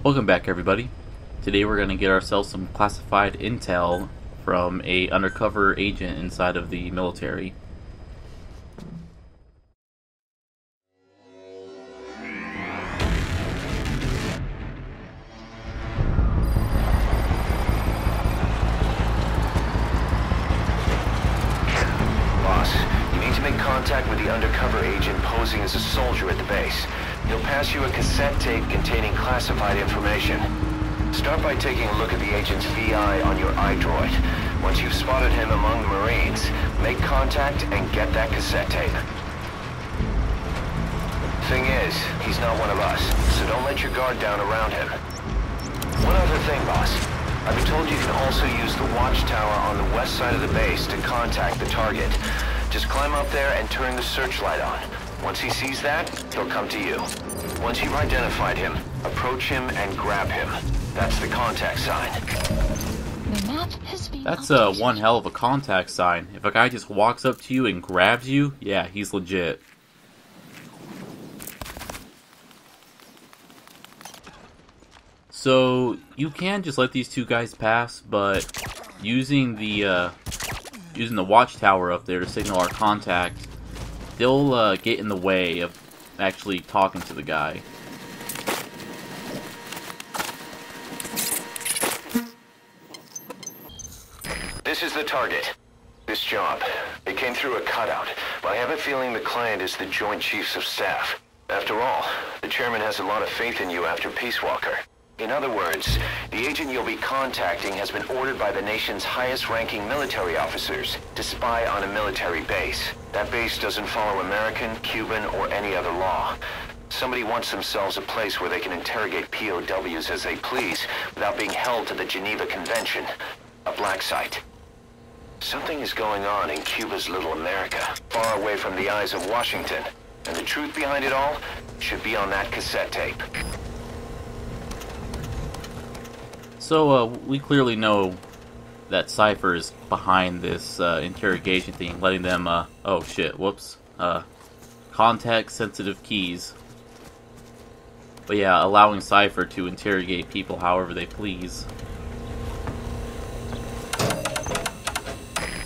Welcome back, everybody. Today we're going to get ourselves some classified intel from a undercover agent inside of the military. Boss, you need to make contact with the undercover agent posing as a soldier at the base. He'll pass you a cassette tape containing classified information. Start by taking a look at the agent's VI on your iDroid. Once you've spotted him among the Marines, make contact and get that cassette tape. Thing is, he's not one of us, so don't let your guard down around him. One other thing, boss. I've been told you can also use the watchtower on the west side of the base to contact the target. Just climb up there and turn the searchlight on. Once he sees that, he'll come to you. Once you've identified him, approach him and grab him. That's the contact sign. That's one hell of a contact sign. If a guy just walks up to you and grabs you, yeah, he's legit. So you can just let these two guys pass, but using the watchtower up there to signal our contact, they'll get in the way of actually talking to the guy. This is the target. This job. It came through a cutout, but I have a feeling the client is the Joint Chiefs of Staff. After all, the chairman has a lot of faith in you after Peace Walker. In other words, the agent you'll be contacting has been ordered by the nation's highest-ranking military officers to spy on a military base. That base doesn't follow American, Cuban, or any other law. Somebody wants themselves a place where they can interrogate POWs as they please without being held to the Geneva Convention. A black site. Something is going on in Cuba's little America, far away from the eyes of Washington. And the truth behind it all should be on that cassette tape. So, we clearly know that Cypher is behind this interrogation thing, letting them, oh shit, whoops, context-sensitive keys. But yeah, allowing Cypher to interrogate people however they please.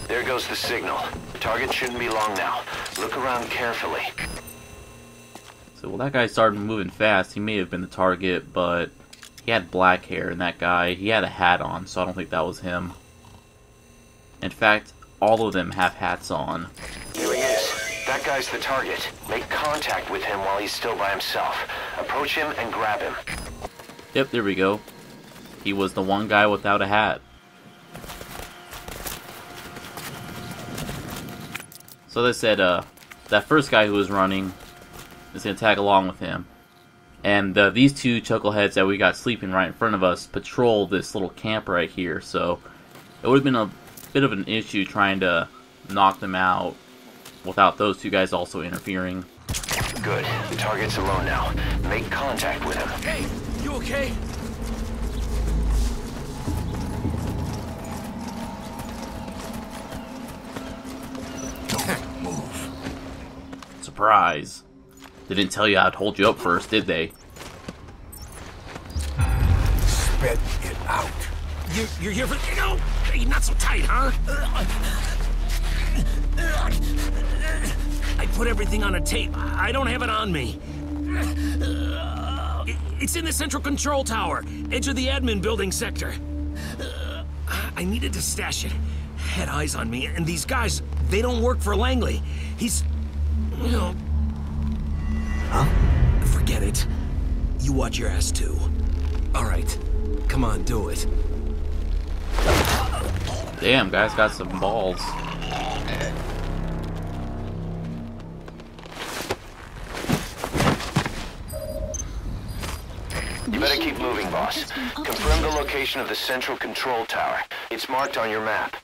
There goes the signal. The target shouldn't be long now. Look around carefully. So, well, that guy started moving fast. He may have been the target, but he had black hair, and that guy, he had a hat on, so I don't think that was him. In fact, all of them have hats on. Here he is. That guy's the target. Make contact with him while he's still by himself. Approach him and grab him. Yep, there we go. He was the one guy without a hat. So they said, that first guy who was running is going to tag along with him. And these two chuckleheads that we got sleeping right in front of us patrol this little camp right here. So it would have been a bit of an issue trying to knock them out without those two guys also interfering. Good. The target's alone now. Make contact with him. Hey, you okay? Don't move. Surprise. They didn't tell you I'd hold you up first, did they? Spit it out. You're here for... No! Hey, not so tight, huh? I put everything on a tape. I don't have it on me. It's in the central control tower, edge of the admin building sector. I needed to stash it. Had eyes on me, and these guys, they don't work for Langley. He's... you know... Huh? Forget it. You watch your ass, too. All right. Come on, do it. Damn, guy's got some balls. You better keep moving, boss. Confirm the location of the central control tower. It's marked on your map.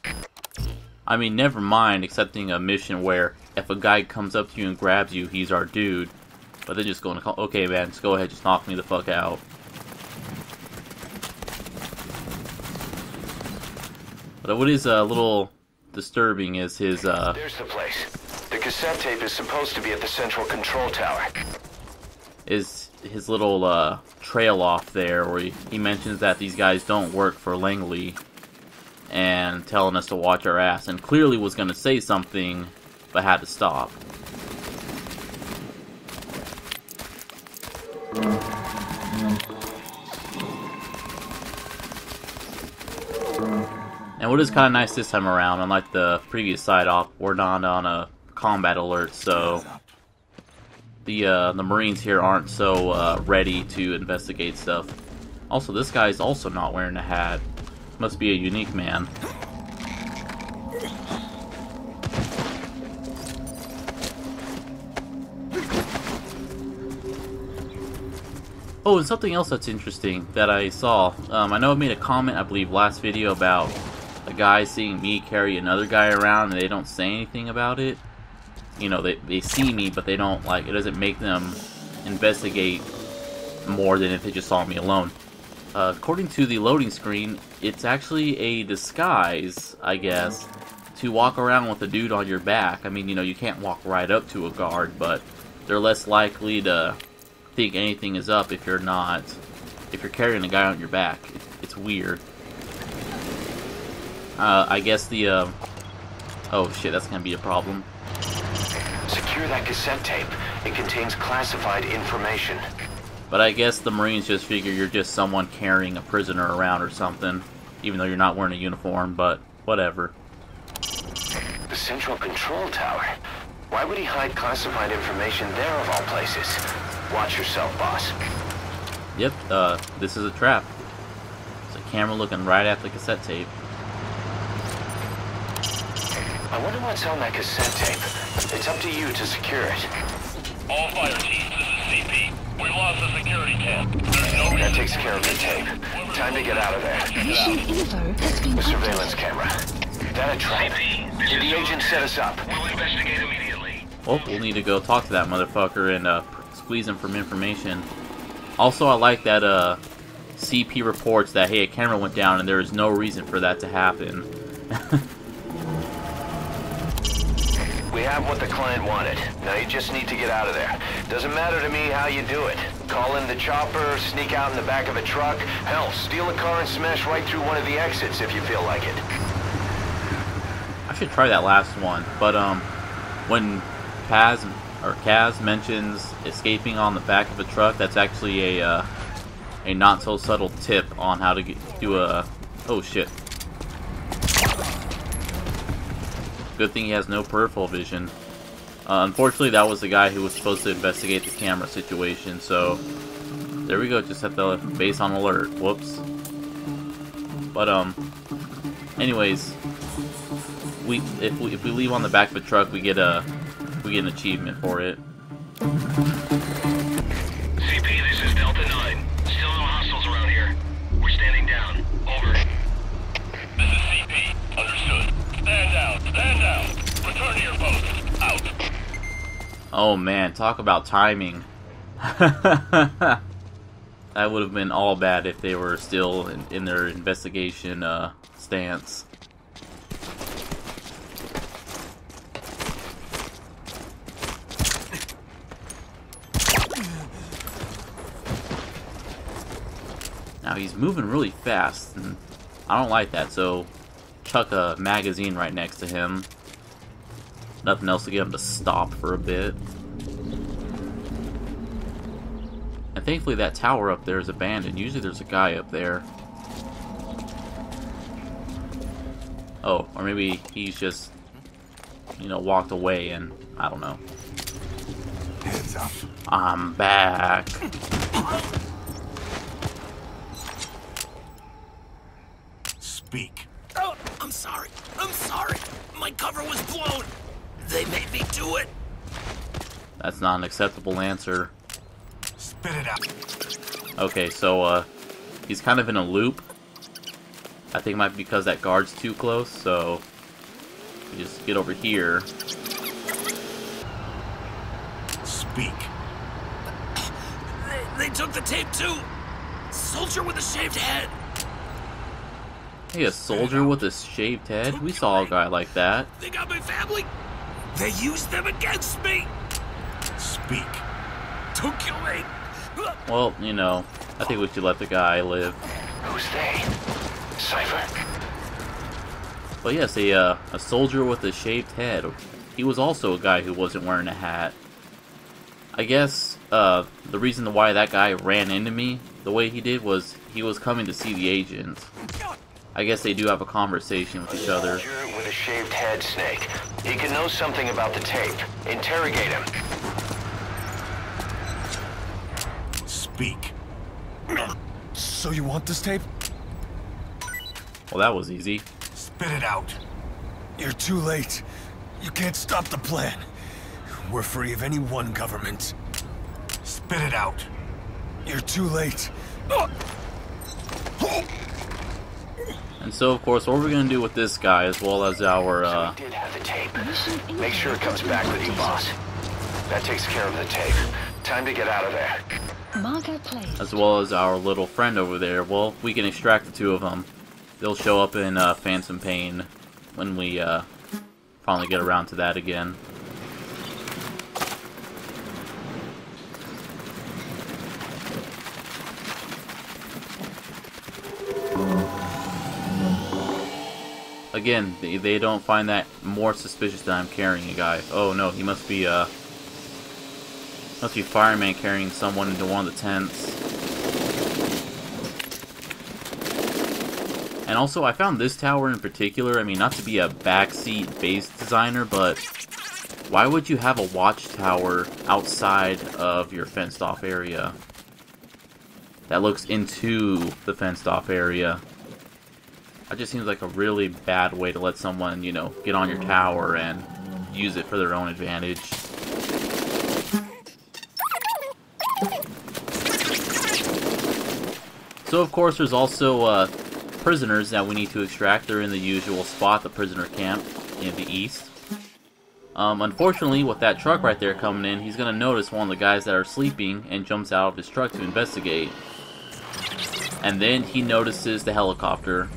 I mean, never mind accepting a mission where if a guy comes up to you and grabs you, he's our dude. But they're just going to call, okay man, just go ahead, just knock me the fuck out. But what is a little disturbing is his, There's the place. The cassette tape is supposed to be at the central control tower. Is his little trail off there where he mentions that these guys don't work for Langley and telling us to watch our ass, and clearly was going to say something but had to stop. And what is kind of nice this time around, unlike the previous side op, we're not on a combat alert, so the Marines here aren't so ready to investigate stuff. Also, this guy's also not wearing a hat. Must be a unique man. Oh, and something else that's interesting that I saw. I know I made a comment, I believe, last video about a guy seeing me carry another guy around and they don't say anything about it. You know, they see me, but they don't, like, it doesn't make them investigate more than if they just saw me alone. According to the loading screen, it's actually a disguise, I guess, to walk around with a dude on your back. I mean, you know, you can't walk right up to a guard, but they're less likely to think anything is up if you're carrying a guy on your back. It's weird. I guess the, oh shit, that's gonna be a problem. Secure that cassette tape. It contains classified information. But I guess the Marines just figure you're just someone carrying a prisoner around or something, even though you're not wearing a uniform, but whatever. The central control tower? Why would he hide classified information there of all places? Watch yourself, boss. Yep, this is a trap. There's a camera looking right at the cassette tape. I wonder what's on that cassette tape. It's up to you to secure it. All fire teams, this is CP. We lost the security cam. There's no reason. That takes care of the tape. Time to get out of there. Mission info has been The surveillance camera. That a trap? CP, Did the agent set us up? we'll investigate immediately. Well, we'll need to go talk to that motherfucker and squeeze him from information. Also, I like that CP reports that, hey, a camera went down and there is no reason for that to happen. We have what the client wanted. Now you just need to get out of there. Doesn't matter to me how you do it. Call in the chopper, sneak out in the back of a truck. Hell, steal a car and smash right through one of the exits if you feel like it. I should try that last one, but when Kaz mentions escaping on the back of a truck, that's actually a not so subtle tip on how to do a... Oh shit. Good thing he has no peripheral vision. Unfortunately, that was the guy who was supposed to investigate the camera situation, so there we go, just set the base on alert. Whoops. But anyways, if we leave on the back of a truck, we get an achievement for it. CP, this is Delta 9. Still no hostiles around here. We're standing down. Over. This is CP. Understood. Stand down. Stand down. Return to your post. Out. Oh man, talk about timing. That would have been all bad if they were still in their investigation stance. Now he's moving really fast, and I don't like that, so chuck a magazine right next to him. Nothing else to get him to stop for a bit. And thankfully that tower up there is abandoned. Usually there's a guy up there. Oh, or maybe he's just, you know, walked away and I don't know. Hands up. I'm back. Speak. Oh, I'm sorry. I'm sorry. My cover was blown. They made me do it. That's not an acceptable answer. Spit it out. Okay, so he's kind of in a loop. I think it might be because that guard's too close, so you just get over here. Speak. They took the tape too. Soldier with a shaved head. Hey, a soldier with a shaved head? We saw a guy like that. They got my family. They used them against me. Speak. Don't kill me. Well, you know, I think we should let the guy live. Who's they? Cypher? But yes, a soldier with a shaved head. He was also a guy who wasn't wearing a hat. I guess the reason why that guy ran into me the way he did was he was coming to see the agents. I guess they do have a conversation with each other. Soldier with a shaved head, Snake. He can know something about the tape. Interrogate him. Speak. So you want this tape? Well, that was easy. Spit it out. You're too late. You can't stop the plan. We're free of any one government. Spit it out. You're too late. And so, of course, what we're going to do with this guy, as well as our, So we did have the tape. Make sure it comes back with you, boss. That takes care of the tape. Time to get out of there. Margot Place. as well as our little friend over there, well, we can extract the two of them. They'll show up in Phantom Pain when we finally get around to that again. Again, they don't find that more suspicious that I'm carrying a guy. Oh no, he must be fireman carrying someone into one of the tents. And also, I found this tower in particular, I mean, not to be a backseat base designer, but why would you have a watchtower outside of your fenced-off area that looks into the fenced-off area? That just seems like a really bad way to let someone, you know, get on your tower and use it for their own advantage. So, of course, there's also prisoners that we need to extract. They're in the usual spot, the prisoner camp in the east. Unfortunately, with that truck right there coming in, he's going to notice one of the guys that are sleeping and jumps out of his truck to investigate. And then he notices the helicopter.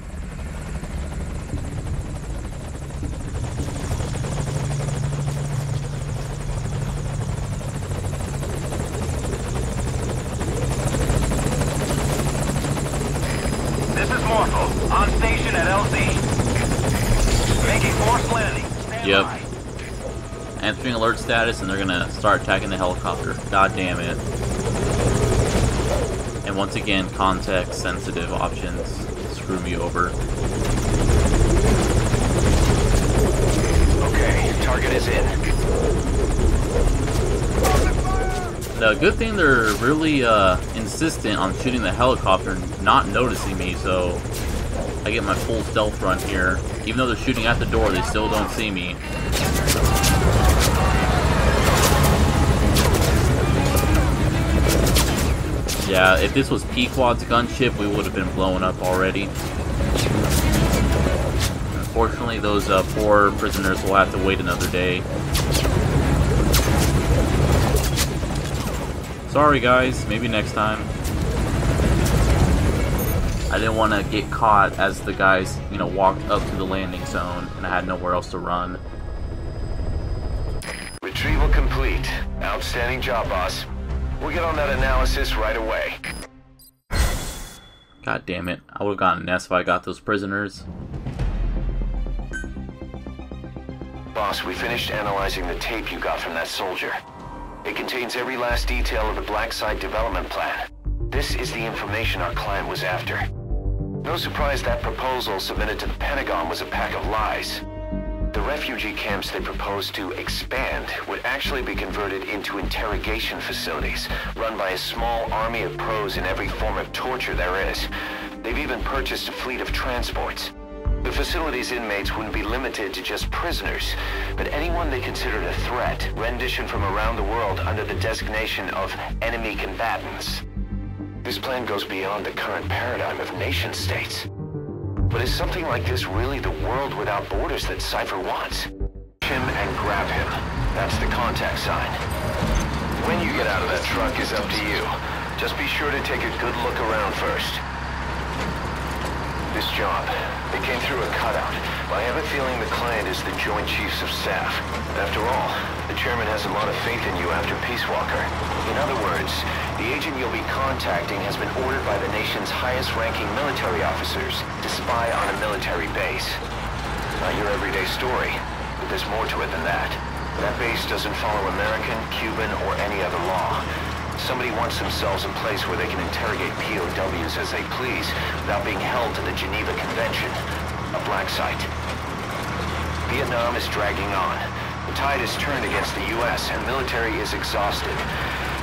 On station at LZ. Making forced landing. Stand Yep. by. Answering alert status, and they're gonna start attacking the helicopter. God damn it. And once again, context-sensitive options screw me over. Okay, target is in. The good thing they're really insistent on shooting the helicopter and not noticing me, so I get my full stealth run here. Even though they're shooting at the door, they still don't see me. Yeah, if this was Pequod's gunship, we would have been blown up already. Unfortunately, those poor prisoners will have to wait another day. Sorry guys, maybe next time. I didn't want to get caught as the guys, you know, walked up to the landing zone and I had nowhere else to run. Retrieval complete. Outstanding job, boss. We'll get on that analysis right away. God damn it, I would have gotten an S if I got those prisoners. Boss, we finished analyzing the tape you got from that soldier. It contains every last detail of the Black Site development plan. This is the information our client was after. No surprise that proposal submitted to the Pentagon was a pack of lies. The refugee camps they proposed to expand would actually be converted into interrogation facilities, run by a small army of pros in every form of torture there is. They've even purchased a fleet of transports. The facility's inmates wouldn't be limited to just prisoners, but anyone they considered a threat, renditioned from around the world under the designation of enemy combatants. This plan goes beyond the current paradigm of nation-states. But is something like this really the world without borders that Cypher wants? Him and grab him. That's the contact sign. When you get out of that truck is up to you. Just be sure to take a good look around first. This job job. It came through a cutout, but I have a feeling the client is the Joint Chiefs of Staff. After all, the chairman has a lot of faith in you after Peace Walker. In other words, the agent you'll be contacting has been ordered by the nation's highest-ranking military officers to spy on a military base. Not your everyday story, but there's more to it than that. That base doesn't follow American, Cuban, or any other law. Somebody wants themselves a place where they can interrogate POWs as they please without being held to the Geneva Convention. A black site. Vietnam is dragging on. The tide has turned against the U.S. and military is exhausted.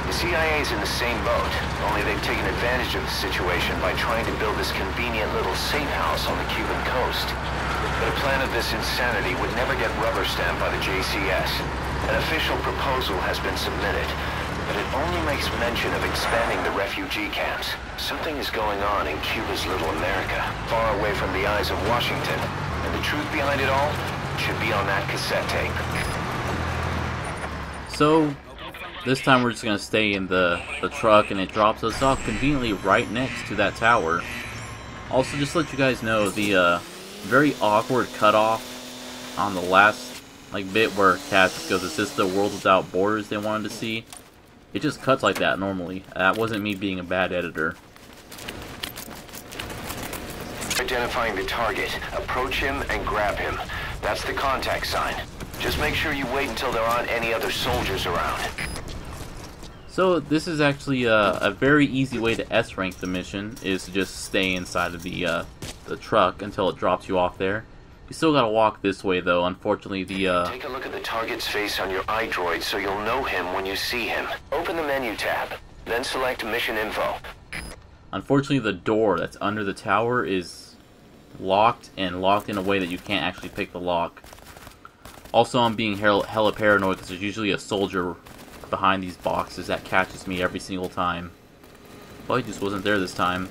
The CIA's in the same boat, only they've taken advantage of the situation by trying to build this convenient little safe house on the Cuban coast. But a plan of this insanity would never get rubber stamped by the JCS. An official proposal has been submitted, but it only makes mention of expanding the refugee camps. Something is going on in Cuba's little America, far away from the eyes of Washington, and the truth behind it all should be on that cassette tape. So, this time we're just going to stay in the truck, and it drops us off conveniently right next to that tower. Also, just to let you guys know, the very awkward cutoff on the last bit where Cat goes, "Is this the world without borders they wanted to see?" It just cuts like that normally. That wasn't me being a bad editor. Identifying the target, approach him and grab him. That's the contact sign. Just make sure you wait until there aren't any other soldiers around. So this is actually a very easy way to S-rank the mission, is to just stay inside of the truck until it drops you off there. You still gotta walk this way though. Unfortunately, Take a look at the target's face on your iDroid so you'll know him when you see him. Open the menu tab, then select Mission Info. Unfortunately, the door that's under the tower is locked, and locked in a way that you can't actually pick the lock. Also, I'm being hella paranoid because there's usually a soldier behind these boxes that catches me every single time. Well, he just wasn't there this time.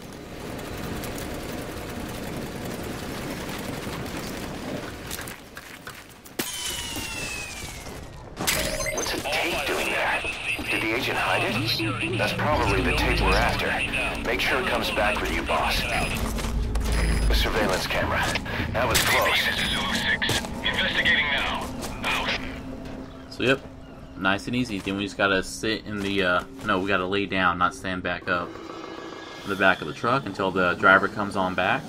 What's a tape doing there? Did the agent hide it? That's probably the tape we're after. Make sure it comes back with you, boss. The surveillance camera. That was close. This is Zulu 6. Investigating now. Out. So yep, nice and easy. Then we just gotta sit in the, no, we gotta lay down, not stand back up. In the back of the truck until the driver comes on back.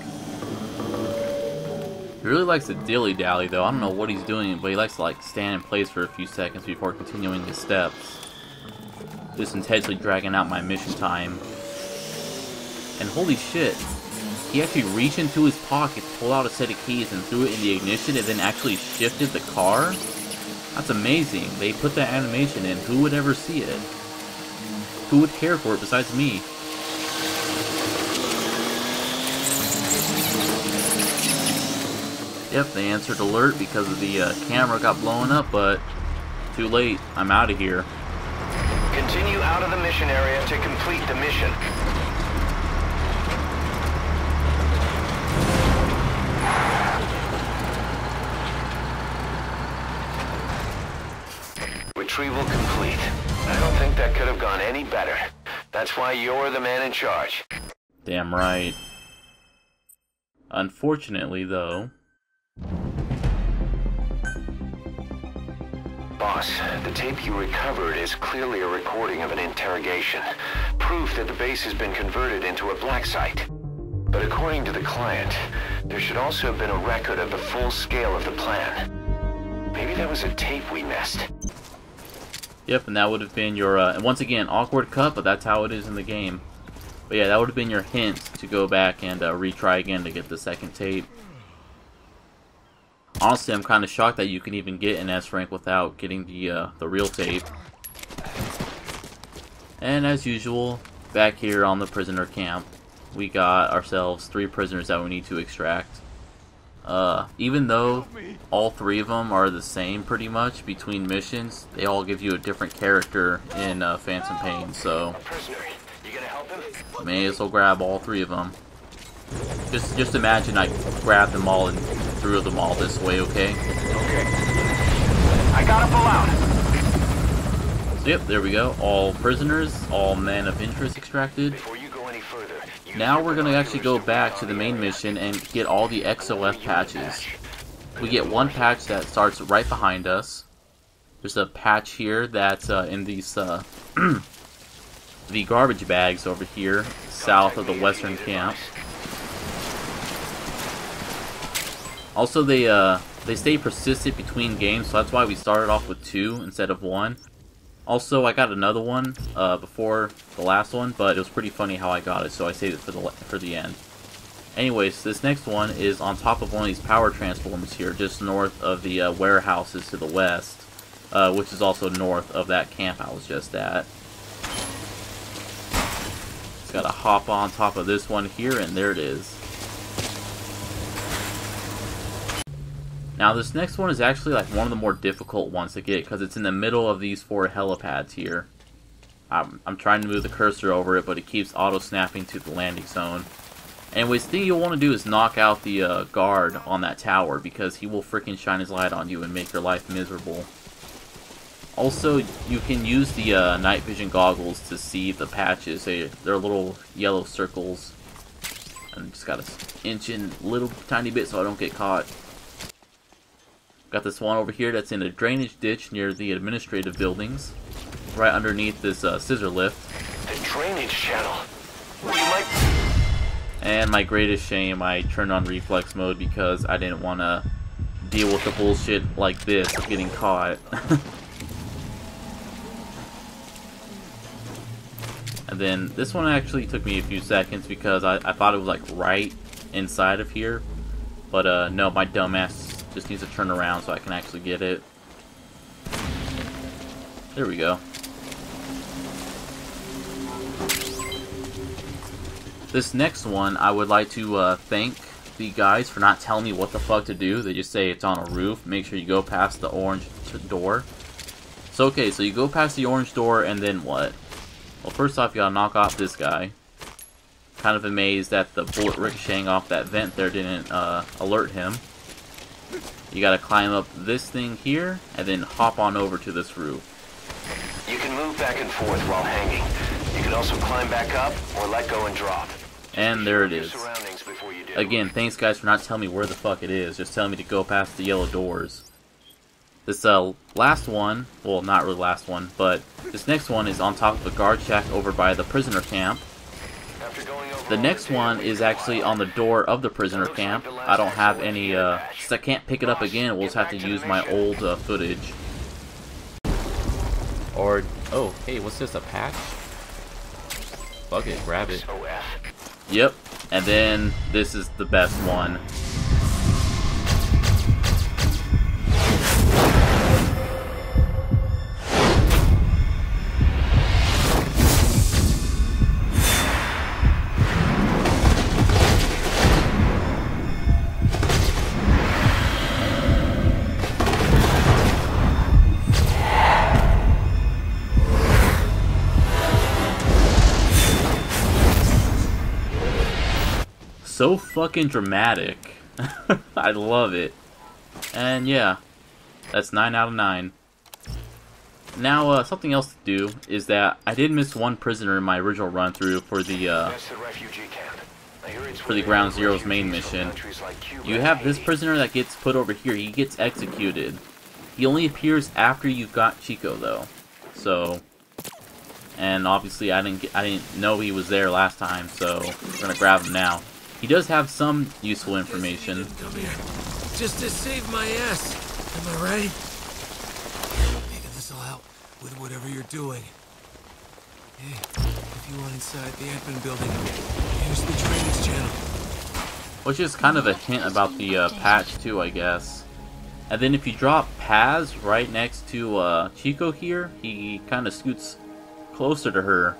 He really likes to dilly-dally though. I don't know what he's doing, but he likes to stand in place for a few seconds before continuing his steps. Just intentionally dragging out my mission time. And holy shit, he actually reached into his pocket, pulled out a set of keys, and threw it in the ignition, and then actually shifted the car? That's amazing. They put that animation in. Who would ever see it? Who would care for it besides me? Yep, they answered alert because of the camera got blown up, but too late. I'm out of here. Continue out of the mission area to complete the mission. Retrieval complete. I don't think that could have gone any better. That's why you're the man in charge. Damn right. Unfortunately, though... Boss, the tape you recovered is clearly a recording of an interrogation. Proof that the base has been converted into a black site. But according to the client, there should also have been a record of the full scale of the plan. Maybe that was a tape we missed. Yep, and that would have been your, and once again, awkward cut, but that's how it is in the game. But yeah, that would have been your hint to go back and retry again to get the second tape. Honestly, I'm kind of shocked that you can even get an S rank without getting the real tape. And as usual, back here on the prisoner camp, we got ourselves 3 prisoners that we need to extract. Even though all 3 of them are the same pretty much between missions, they all give you a different character in Phantom Pain, so may as well grab all 3 of them. Just imagine I grabbed them all and threw them all this way, okay? Okay. I gotta pull out. So yep, there we go. All prisoners, all men of interest extracted. Before you go any further, Now we're going to actually go back to the main mission and get all the XOF patches. We get one patch that starts right behind us. There's a patch here that's in these the garbage bags over here, south of the western camp. Also, they stay persistent between games, so that's why we started off with 2 instead of 1. Also, I got another one before the last one, but it was pretty funny how I got it, so I saved it for the end. Anyways, this next one is on top of one of these power transformers here, just north of the warehouses to the west, which is also north of that camp I was just at. Just gotta hop on top of this one here, and there it is. Now this next one is actually like one of the more difficult ones to get because it's in the middle of these 4 helipads here. I'm trying to move the cursor over it, but it keeps auto-snapping to the landing zone. Anyways, the thing you'll want to do is knock out the guard on that tower because he will freaking shine his light on you and make your life miserable. Also, you can use the night vision goggles to see the patches. They're little yellow circles. And just gotta inch in a little tiny bit so I don't get caught. Got this one over here that's in a drainage ditch near the administrative buildings, right underneath this scissor lift. The drainage channel. You might... And my greatest shame, I turned on reflex mode because I didn't want to deal with the bullshit like this of getting caught. And then this one actually took me a few seconds because I thought it was like right inside of here, but no, my dumbass just needs to turn around so I can actually get it. There we go. This next one, I would like to thank the guys for not telling me what the fuck to do. They just say it's on a roof. Make sure you go past the orange door. So okay, so you go past the orange door and then what? Well, first off, you gotta knock off this guy. Kind of amazed that the bullet ricocheting off that vent there didn't alert him. You gotta climb up this thing here, and then hop on over to this roof. You can move back and forth while hanging. You can also climb back up, or let go and drop. And there it is. Surroundings before you do. Again, thanks guys for not telling me where the fuck it is, just telling me to go past the yellow doors. This last one, well not really last one, but this next one is on top of a guard shack over by the prisoner camp. The next one is actually on the door of the prisoner camp. I don't have any, since I can't pick it up again, we'll just have to use my old footage. Or, oh, hey, what's this, a patch? Fuck it, grab it. Yep, and then this is the best one. So fucking dramatic. I love it. And yeah, that's 9 out of 9. Now, something else to do is that I did miss one prisoner in my original run through for the Ground Zero's main mission. You have this prisoner that gets put over here. He gets executed. He only appears after you've got Chico, though. So, and obviously I didn't know he was there last time, so we're gonna grab him now. He does have some useful information. Come here. Just to save my ass. Am I right? Maybe this'll help with whatever you're doing. Hey, if you want inside the admin building, here's the drainage channel. Which is kind of a hint about the patch too, I guess. And then if you drop Paz right next to Chico here, he kind of scoots closer to her.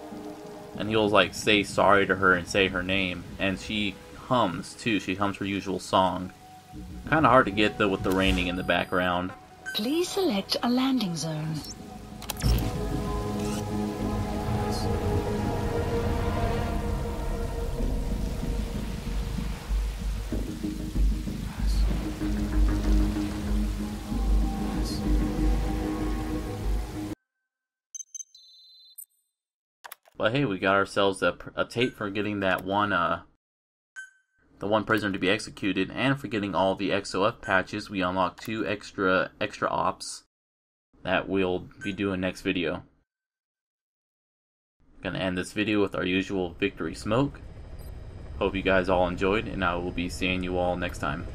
And he'll like say sorry to her and say her name. And she hums too. She hums her usual song. Kind of hard to get though with the raining in the background. Please select a landing zone. But hey, we got ourselves a tape for getting that one, the one prisoner to be executed, and for getting all the XOF patches. We unlocked 2 extra ops that we'll be doing next video. Gonna end this video with our usual victory smoke. Hope you guys all enjoyed, and I will be seeing you all next time.